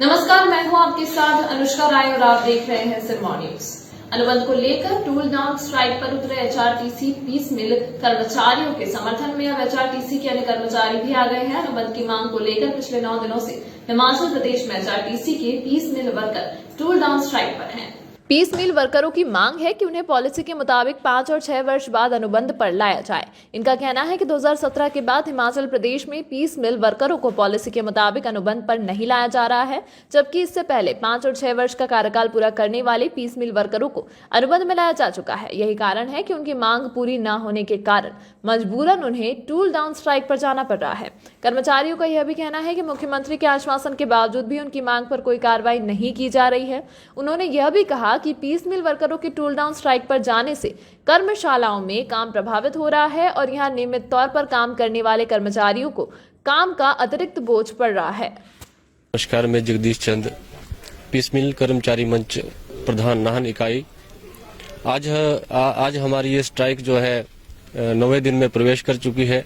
नमस्कार, मैं हूं आपके साथ अनुष्का राय और आप देख रहे हैं सिरमौर न्यूज। अनुबंध को लेकर टूल डाउन स्ट्राइक पर उतरे एचआरटीसी पीस मिल कर्मचारियों के समर्थन में अब एचआरटीसी के अन्य कर्मचारी भी आ गए हैं। अनुबंध की मांग को लेकर पिछले 9 दिनों से हिमाचल प्रदेश में एचआरटीसी के piece meal worker tool down strike पर हैं। पीस मिल वर्करों की मांग है कि उन्हें पॉलिसी के मुताबिक 5 और 6 वर्ष बाद अनुबंध पर लाया जाए। इनका कहना है कि 2017 के बाद हिमाचल प्रदेश में पीस मिल वर्करों को पॉलिसी के मुताबिक अनुबंध पर नहीं लाया जा रहा है, जबकि इससे पहले 5 और 6 वर्ष का कार्यकाल पूरा करने वाले पीस मिल वर्करों को अनुबंध में लाया जा चुका है। यही कारण है कि उनकी मांग पूरी न होने के कारण मजबूरन उन्हें टूल डाउन स्ट्राइक पर जाना पड़ रहा है। कर्मचारियों का यह भी कहना है कि मुख्यमंत्री के आश्वासन के बावजूद भी उनकी मांग पर कोई कार्रवाई नहीं की जा रही है। उन्होंने यह भी कहा कि पीस मिल वर्करों के टूल डाउन स्ट्राइक पर जाने से कर्मशालाओं में काम प्रभावित हो रहा है और यहां नियमित तौर पर काम करने वाले कर्मचारियों को काम का अतिरिक्त बोझ पड़ रहा है। नमस्कार, मैं जगदीश चंद, पीस मिल कर्मचारी मंच प्रधान नाहन इकाई। आज हमारी ये स्ट्राइक जो है 9वें दिन में प्रवेश कर चुकी है,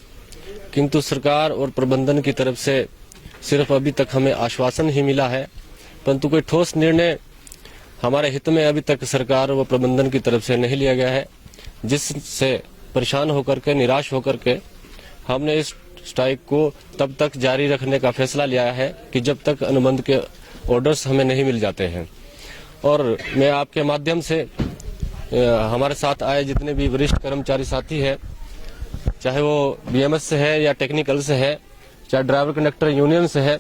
किंतु सरकार और प्रबंधन की तरफ से सिर्फ अभी तक हमें आश्वासन ही मिला है, परंतु कोई ठोस निर्णय हमारे हित में अभी तक सरकार व प्रबंधन की तरफ से नहीं लिया गया है, जिससे परेशान होकर के, निराश होकर के हमने इस स्ट्राइक को तब तक जारी रखने का फैसला लिया है कि जब तक अनुबंध के ऑर्डर्स हमें नहीं मिल जाते हैं। और मैं आपके माध्यम से हमारे साथ आए जितने भी वरिष्ठ कर्मचारी साथी हैं, चाहे वो बीएमएस से है या टेक्निकल से है, चाहे ड्राइवर कंडक्टर यूनियन से है,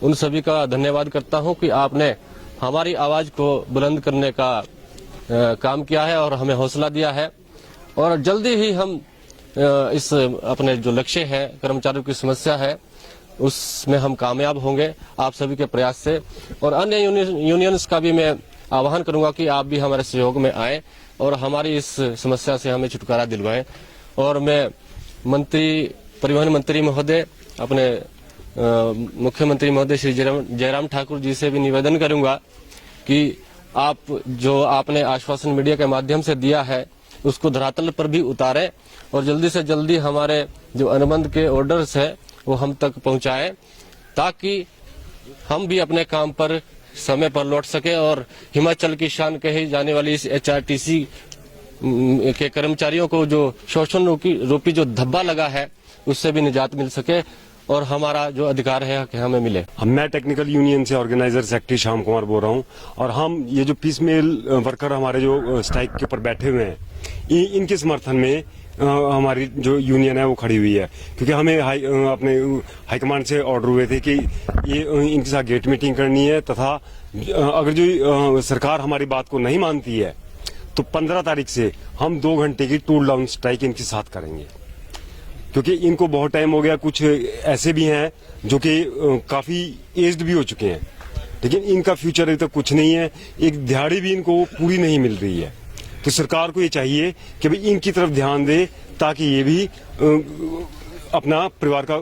उन सभी का धन्यवाद करता हूं कि आपने हमारी आवाज को बुलंद करने का काम किया है और हमें हौसला दिया है। और जल्दी ही हम इस अपने जो लक्ष्य है, कर्मचारियों की समस्या है, उसमें हम कामयाब होंगे आप सभी के प्रयास से। और अन्य यूनियंस का भी मैं आह्वान करूंगा कि आप भी हमारे सहयोग में आए और हमारी इस समस्या से हमें छुटकारा दिलवाएं। और मैं परिवहन मंत्री महोदय, अपने मुख्यमंत्री महोदय श्री जयराम ठाकुर जी से भी निवेदन करूंगा कि आप जो आपने आश्वासन मीडिया के माध्यम से दिया है उसको धरातल पर भी उतारें और जल्दी से जल्दी हमारे जो अनुबंध के ऑर्डर्स है वो हम तक पहुंचाएं, ताकि हम भी अपने काम पर समय पर लौट सके और हिमाचल की शान कही जाने वाली इस एचआरटीसी के कर्मचारियों को जो शोषण रूपी जो धब्बा लगा है उससे भी निजात मिल सके और हमारा जो अधिकार है कि हमें मिले। मैं टेक्निकल यूनियन से ऑर्गेनाइजर सेक्रेटरी श्याम कुमार बोल रहा हूं और हम ये जो पीस मिल वर्कर हमारे जो स्ट्राइक के ऊपर बैठे हुए हैं, इनके समर्थन में हमारी जो यूनियन है वो खड़ी हुई है, क्योंकि हमें अपने हाईकमांड से ऑर्डर हुए थे कि ये इनके साथ गेट मीटिंग करनी है, तथा अगर जो सरकार हमारी बात को नहीं मानती है तो 15 तारीख से हम 2 घंटे की टूल डाउन स्ट्राइक इनके साथ करेंगे, क्योंकि इनको बहुत टाइम हो गया। कुछ ऐसे भी हैं जो कि काफी एज्ड भी हो चुके हैं, लेकिन इनका फ्यूचर अभी तक कुछ नहीं है, एक दिहाड़ी भी इनको पूरी नहीं मिल रही है। तो सरकार को ये चाहिए कि भाई इनकी तरफ ध्यान दे, ताकि ये भी अपना परिवार का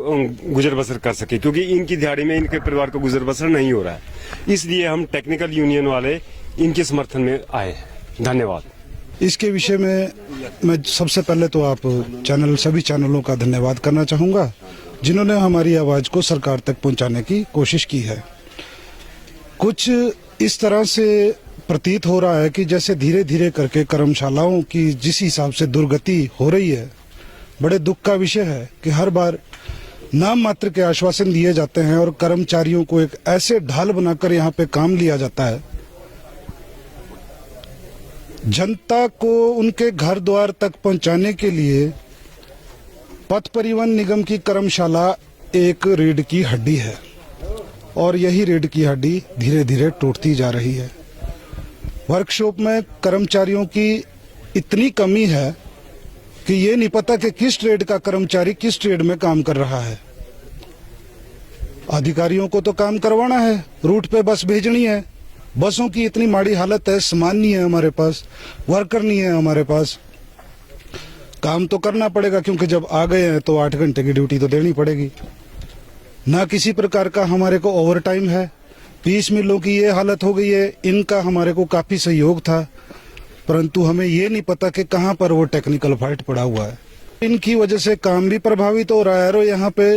गुजर बसर कर सके, क्योंकि इनकी दिहाड़ी में इनके परिवार का गुजर बसर नहीं हो रहा है। इसलिए हम टेक्निकल यूनियन वाले इनके समर्थन में आए हैं। धन्यवाद। इसके विषय में मैं सबसे पहले तो सभी चैनलों का धन्यवाद करना चाहूँगा, जिन्होंने हमारी आवाज़ को सरकार तक पहुँचाने की कोशिश की है। कुछ इस तरह से प्रतीत हो रहा है कि जैसे धीरे धीरे करके कर्मशालाओं की जिस हिसाब से दुर्गति हो रही है, बड़े दुख का विषय है कि हर बार नाम मात्र के आश्वासन दिए जाते हैं और कर्मचारियों को एक ऐसे ढाल बनाकर यहाँ पे काम लिया जाता है। जनता को उनके घर द्वार तक पहुंचाने के लिए पथ परिवहन निगम की कर्मशाला एक रीढ़ की हड्डी है और यही रीढ़ की हड्डी धीरे धीरे टूटती जा रही है। वर्कशॉप में कर्मचारियों की इतनी कमी है कि ये नहीं पता कि किस ट्रेड का कर्मचारी किस ट्रेड में काम कर रहा है। अधिकारियों को तो काम करवाना है, रूट पे बस भेजनी है, बसों की इतनी माड़ी हालत है, सामान नहीं है हमारे पास, वर्कर नहीं है हमारे पास। काम तो करना पड़ेगा, क्योंकि जब आ गए हैं तो 8 घंटे की ड्यूटी तो देनी पड़ेगी। ना किसी प्रकार का हमारे को ओवर टाइम है। पीस मिलों की ये हालत हो गई है, इनका हमारे को काफी सहयोग था, परंतु हमें ये नहीं पता कि कहाँ पर वो टेक्निकल फाल्ट पड़ा हुआ है। इनकी वजह से काम भी प्रभावित हो रहा है और यहाँ पे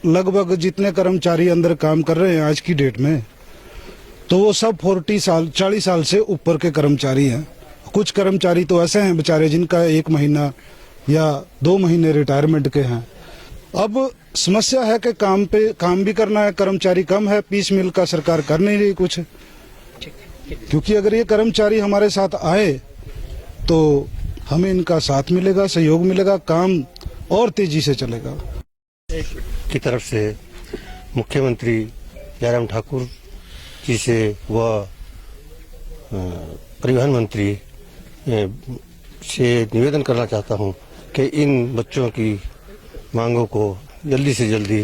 लगभग जितने कर्मचारी अंदर काम कर रहे हैं आज की डेट में, तो वो सब 40 साल से ऊपर के कर्मचारी हैं। कुछ कर्मचारी तो ऐसे हैं बेचारे जिनका 1 महीना या 2 महीने रिटायरमेंट के हैं। अब समस्या है कि काम भी करना है, कर्मचारी कम है, पीस मिल का सरकार कर नहीं रही कुछ। क्योंकि अगर ये कर्मचारी हमारे साथ आए तो हमें इनका साथ मिलेगा, सहयोग मिलेगा, काम और तेजी से चलेगा। की तरफ से मुख्यमंत्री जयराम ठाकुर जी से व परिवहन मंत्री से निवेदन करना चाहता हूं कि इन बच्चों की मांगों को जल्दी से जल्दी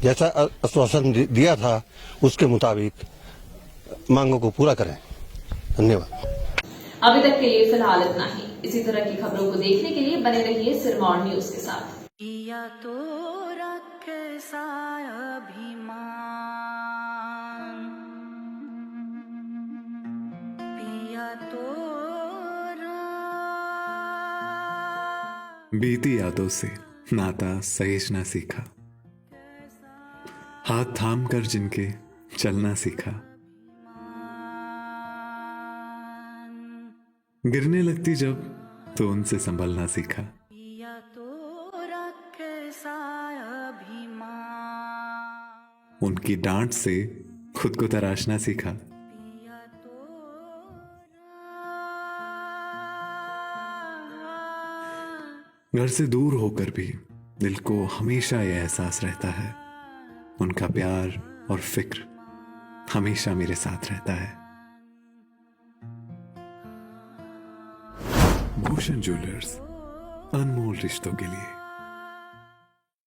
जैसा आश्वासन दिया था उसके मुताबिक मांगों को पूरा करें। धन्यवाद। अभी तक के लिए फिलहाल इतना ही। इसी तरह की खबरों को देखने के लिए बने रहिए सिरमौर न्यूज के साथ। पिया तो कैसा अभिमान, पिया तो बीती यादों से नाता सहेजना सीखा, हाथ थाम कर जिनके चलना सीखा, गिरने लगती जब तो उनसे संभलना सीखा। पिया तो कैसा अभिमान, उनकी डांट से खुद को तराशना सीखा। पिया तो घर से दूर होकर भी दिल को हमेशा यह एहसास रहता है, उनका प्यार और फिक्र हमेशा मेरे साथ रहता है। भूषण ज्वेलर्स, अनमोल रिश्तों के लिए।